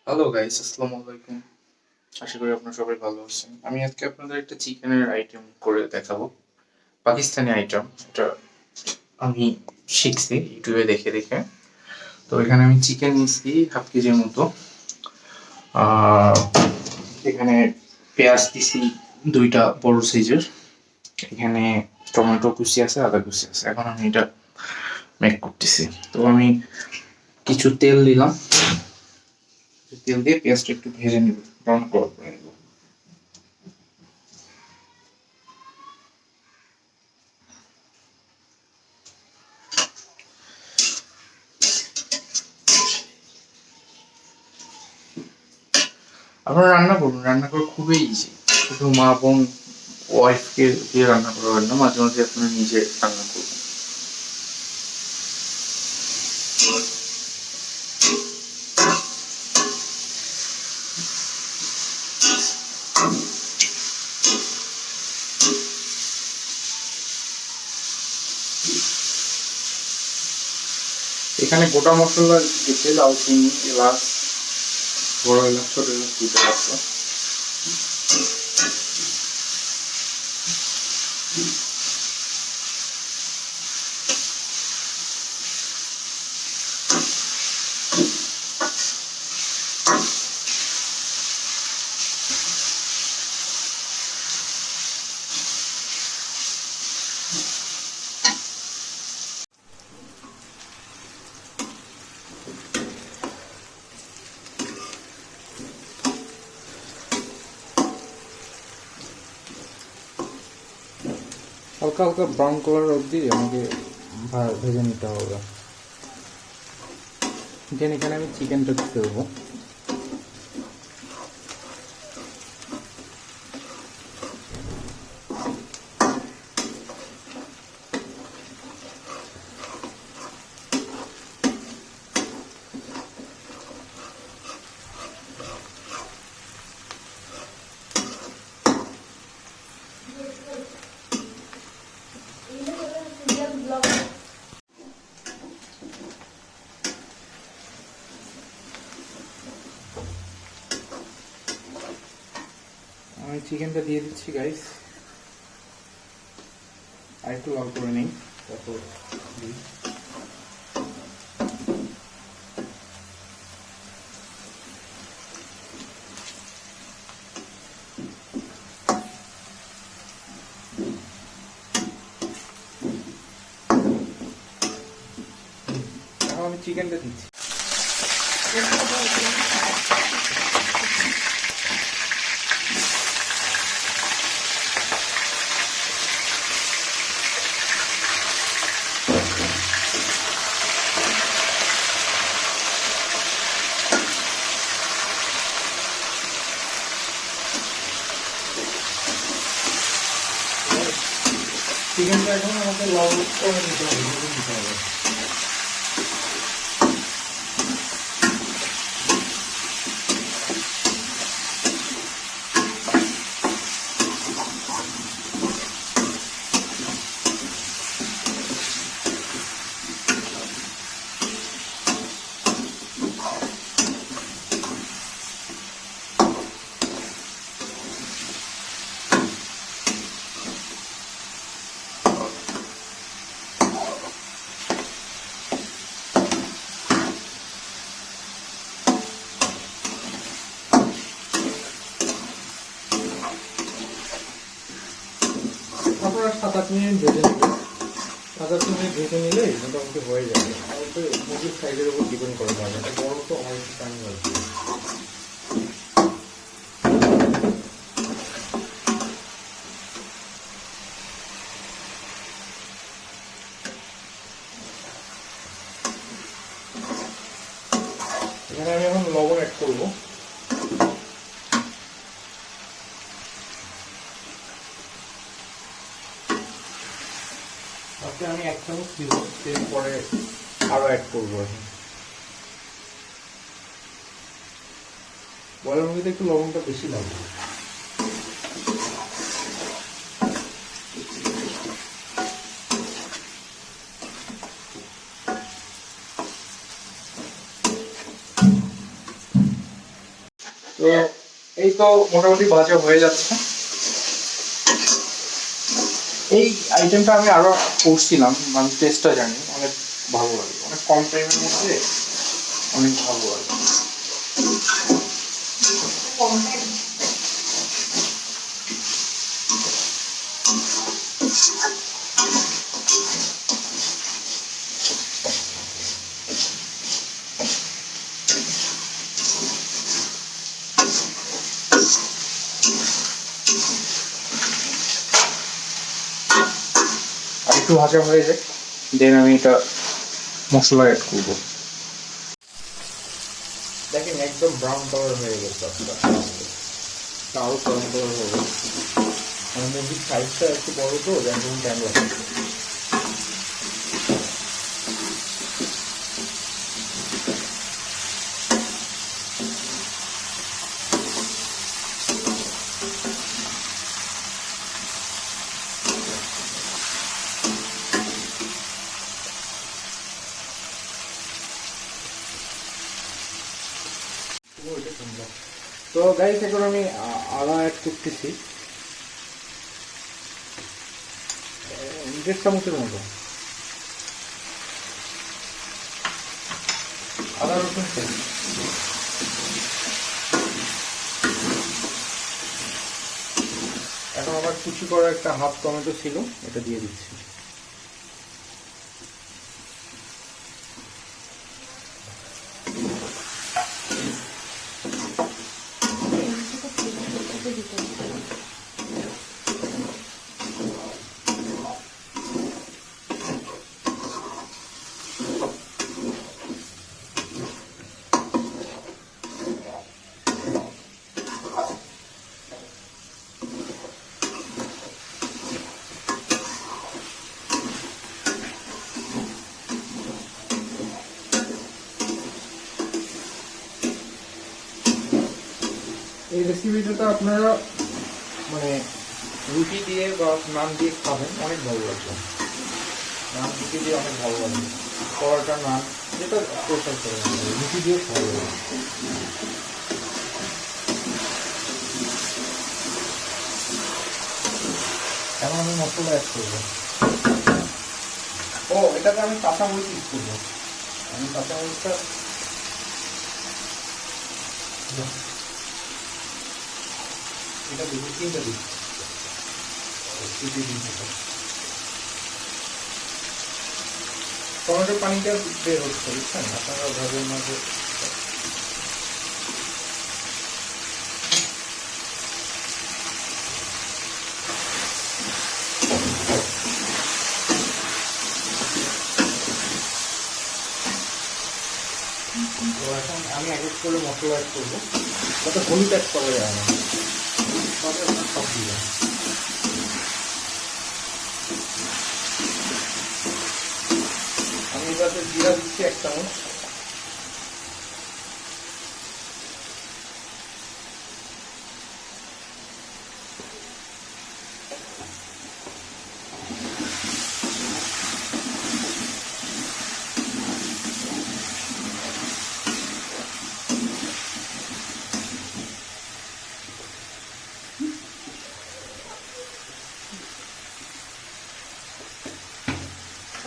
Hello guys, আসসালামু আলাইকুম। আশা করি আপনারা সবাই ভালো আছেন। আমি আজকে আপনাদের একটা চিকেনের আইটেম করে দেখাবো। পাকিস্তানি আইটেম। এটা আমি শিখছি ইউটিউবে দেখে দেখে। তো এখানে আমি চিকেন নিচ্ছি 1/2 কেজির মতো। আর এখানে পেঁয়াজ দিছি 2টা বড় সাইজের। এখানে টমেটো কুচি আছে, আদা কুচি আছে। এখন আমি এটা মেক করতেছি। তো আমি কিছু তেল দিলাম। তেল দিয়ে পেঁয়াজটা একটু ভেজে নিব, ব্রাউন কালার করে নিব। আপনারা রান্না করুন, রান্না করা খুবই ইজি। শুধু মা বোন ওয়াইফকে দিয়ে রান্না করবেন না, মাঝে মাঝে আপনারা নিজে রান্না করবেন। এখানে গোটা মশলা দিতে দারচিনি, এলাচ, বড় এলাচ, ছোট এলাচ দিতে পারতো। হালকা হালকা ব্রাউন কালার অবধি আমাকে ভেজে নিতে হবে। এখানে আমি চিকেনটা দেবো। আমি চিকেনটা দিয়ে দিচ্ছি গাইস, আর একটু লাল করে নিই, তারপর দিই। এখন আমি চিকেনটা দিচ্ছি। চিকেনটা এখন আমাকে লবণ করে দিতে হবে। আপনারা 7-8 মিনিট ভেজে নেবেন। 7-8 মিনিট ভেজে নিলেই মোটামুটি হয়ে যাবে। আর তো মুরগির সাইজের উপর ডিপেন্ড করে যাবে, এটা বড় তো অনেক টাইম লাগবে। এখানে আমি এখন লবণ অ্যাড করবো। আজকে আমি 1 চামচ দিব, এরপরে আরো অ্যাড করবো। এখন বয়লার মুরগিতে একটু লবণটা বেশি লাগবে। তো এই তো মোটামুটি ভাজা হয়ে যাচ্ছে। এই আইটেমটা আমি আরো করছিলাম, আমি টেস্টটা জানি, অনেক ভালো লাগে, অনেক কম টাইমের মধ্যে অনেক ভালো লাগে। আর একটু ভাজা হয়ে যায়, দেন আমি এটা মশলা অ্যাড করবো। দেখেন একদম ব্রাউন কালার হয়ে গেছে আপনার, আরো ব্রাউন কালার হবে। আমার মুরগির সাইজটা একটু বড় তো, যার জন্য টাইম লাগে। তো গাইস এখন আমি আদা অ্যাড করতেছি 1.5 চামচের মতো। আদা রসুন পেস্ট, এখন আবার কুচি করা একটা হাফ টমেটো ছিল, এটা দিয়ে দিচ্ছি। এই রেসিপিটা আপনারা মানে রুটি দিয়ে বা নান দিয়ে খাবেন, অনেক ভালো লাগবে। নান রুটি দিয়ে অনেক ভালো লাগবে, পরোটা নান যেটা প্রেফার করে রুটি দিয়ে ভালো লাগে। এখন আমি মশলা অ্যাড করবো। ও এটাতে আমি কাঁচামরিচ ইউজ করবো। আমি কাঁচামরিচটা এটা দুটো তিনটা দিই, টমেটোর পানিটা বের হচ্ছে, বুঝছেন? আপনারা ভাবেন না যে এখন আমি এক এক করে মশলা অ্যাড করবো, যাতে হলুদ অ্যাড করা যায় না, তবে আপনার সব দিবেন। আমি এটাতে জিরা দিচ্ছি 1 চামচ,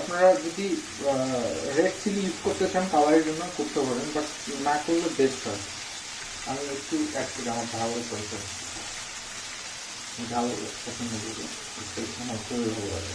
আপনারা যদি রেড চিলি ইউজ করতে চান কালারের জন্য করতে পারেন, বাট না করলে বেস্ট হয়। আমি একটু অ্যাড করি, আমার ভালো দরকার, ঝাল পছন্দ করি, আমার খুবই ভালো লাগে।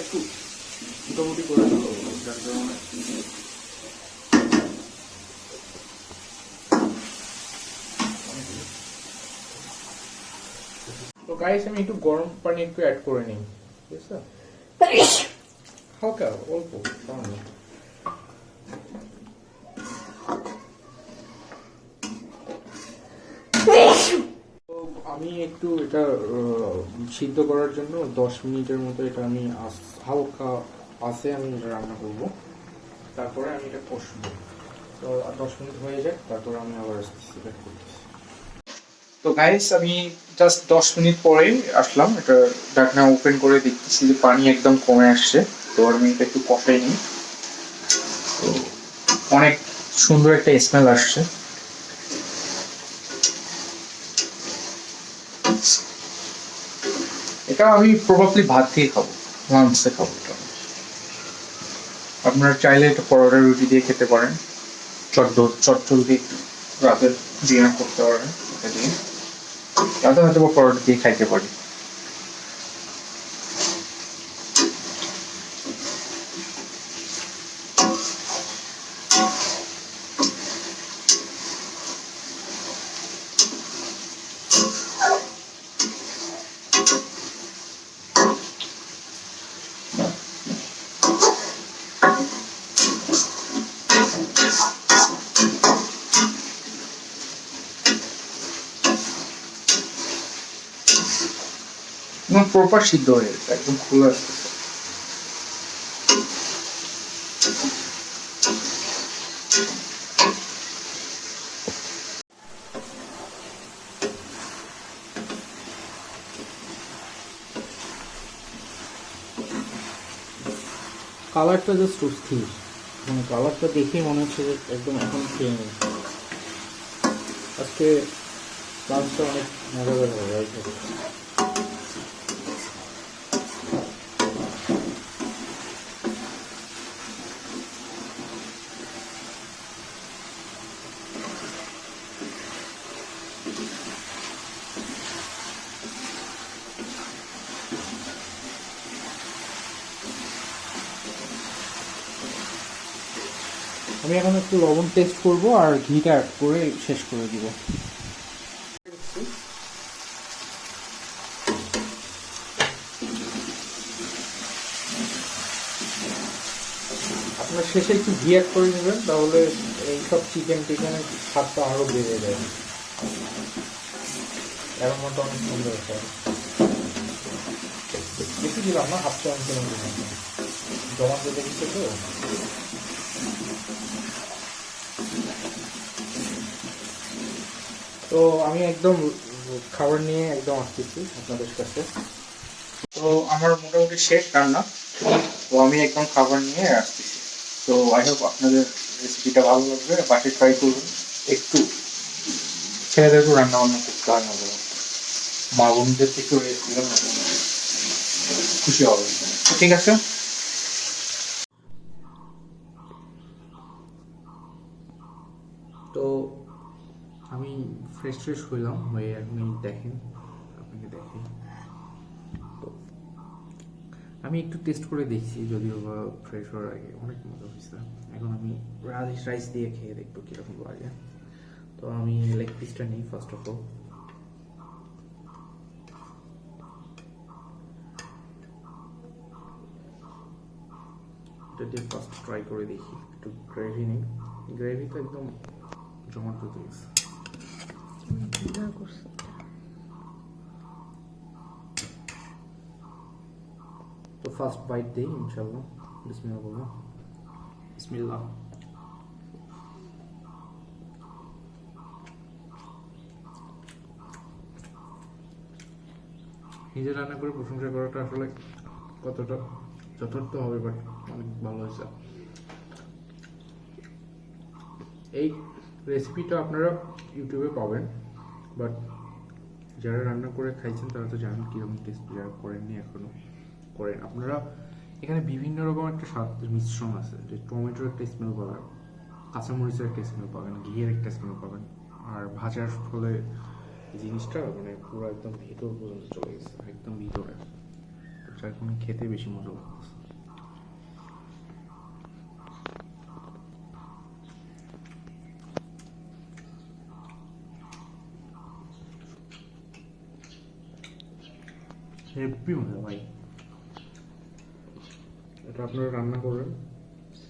একটু মোটামুটি করে দেবো, যার কারণে তো গাইস আমি একটু গরম পানি একটু অ্যাড করে নিই, ঠিক আছে? হালকা অল্প সামান্য। তো আমি একটু এটা সিদ্ধ করার জন্য 10 মিনিটের মতো এটা আমি হালকা আছে আমি এটা রান্না করব, তারপরে আমি এটা কষবো। তো 10 মিনিট হয়ে যায়, তারপরে আমি আবার সিলেক্ট করতেছি। তো গাইস আমি জাস্ট 10 মিনিট পরে আসলাম, এটা ঢাকনা ওপেন করে দেখতেছি যে পানি একদম কমে আসছে। তো আমি এটা একটু কষাই নিই। তো অনেক সুন্দর একটা স্মেল আসছে। এটা আমি প্রবাবলি ভাত দিয়ে খাবো, লাঞ্চে খাবো এটা। আপনারা চাইলে এটা পরোটা রুটি দিয়ে খেতে পারেন, চটচল দিয়ে রাতের ডিনার করতে পারেন এটা দিয়ে। রাতে হয়তো পরোটা দিয়ে খাইতে পারি। প্রপার সিদ্ধ হয়ে গেছে, একদম খোলা আসতেছে। কালারটা জাস্ট অস্থির, মানে কালারটা দেখেই মনে হচ্ছে যে একদম এখন খেয়ে নেই। আজকে লাঞ্চটা অনেক মজাদার হবে। আমি এখন একটু লবণ টেস্ট করব আর ঘিটা অ্যাড করে শেষ করে দিব। আপনার শেষে একটু ঘি অ্যাড করে নেবেন, তাহলে এইসব চিকেনের স্বাদটা আরও বেড়ে যায়। এর মতো অনেক সুন্দর হয়। বেশি দিলাম না, হাফ চামচের মতো জমা দিতে দিচ্ছে। তো আমি একদম খাবার নিয়ে একদম আসতেছি আপনাদের কাছে। তো আমার মোটামুটি শেষ রান্না, তো আমি একদম খাবার নিয়ে আসতেছি। তো আই হোপ আপনাদের রেসিপিটা ভালো লাগবে, বাসায় ট্রাই করবেন। একটু ছেলেদেরকেও রান্না বান্না করতে হয়, মজা মা বোনদের একটু রেস্ট দিলে খুশি হবে। ঠিক আছে। তো আমি ফ্রেশ হইলাম, হয়ে আপনি দেখেন, আপনাকে দেখি। তো আমি একটু টেস্ট করে দেখছি, যদিও বা ফ্রেশ হওয়ার আগে অনেক মজা হয়েছে। এখন আমি রাইস দিয়ে খেয়ে দেখবো কীরকম লাগে। তো আমি লেগ পিসটা নিই ফার্স্ট অফ অল। এটা দিয়ে ফার্স্ট ট্রাই করে দেখি, একটু গ্রেভি নিই। গ্রেভি তো একদম জমাট হতে গেছে। তো ফার্স্ট বাইট দিই ইনশাআল্লাহ। বিসমিল্লাহ বলবো, বিসমিল্লাহ। নিজে রান্না করে প্রশংসা করাটা আসলে কতটা যথার্থ হবে, বাট অনেক ভালো হয়েছে। এই রেসিপিটা আপনারা ইউটিউবে পাবেন, বাট যারা রান্না করে খাইছেন তারা তো জানেন কীরকম টেস্ট, যারা করেননি এখনও করেন। আপনারা এখানে বিভিন্ন রকম একটা স্বাদের মিশ্রণ আছে, যে টমেটোর একটা স্মেল পাবেন, কাঁচামরিচের একটা স্মেল পাবেন, ঘিয়ের একটা স্মেল পাবেন, আর ভাজার ফলে জিনিসটা মানে পুরো একদম ভিতর পর্যন্ত চলে গেছে, একদম ভিতরে, যার কোনো খেতে বেশি মজা লাগতেছে। হেভি মজা ভাই, এটা আপনারা রান্না করবেন,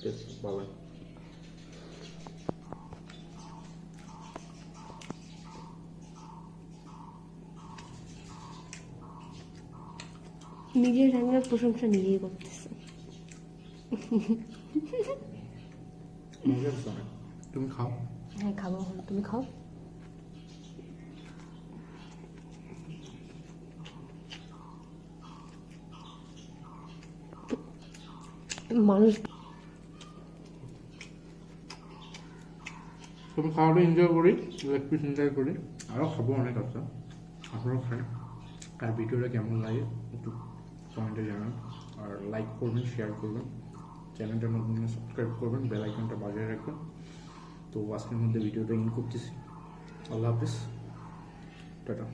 টেস্ট পাবেন। নিজের রান্নার প্রশংসা নিজেই করতেছে। তুমি খাও। হ্যাঁ খাবো, তুমি খাও। মানুষ তুমি খাওয়াটা এনজয় করি, লেগ পিস এনজয় করি, আরও খাবো অনেক আছে, আপনারাও খান। আর ভিডিওটা কেমন লাগে একটু কমেন্টে জানান, আর লাইক করবেন, শেয়ার করবেন, চ্যানেলটা নতুন সাবস্ক্রাইব করবেন, বেল আইকনটা বাজিয়ে রাখবেন। তো আজকের মধ্যে ভিডিওটা ইন করতেছি। আল্লাহ হাফিজ, টাটা।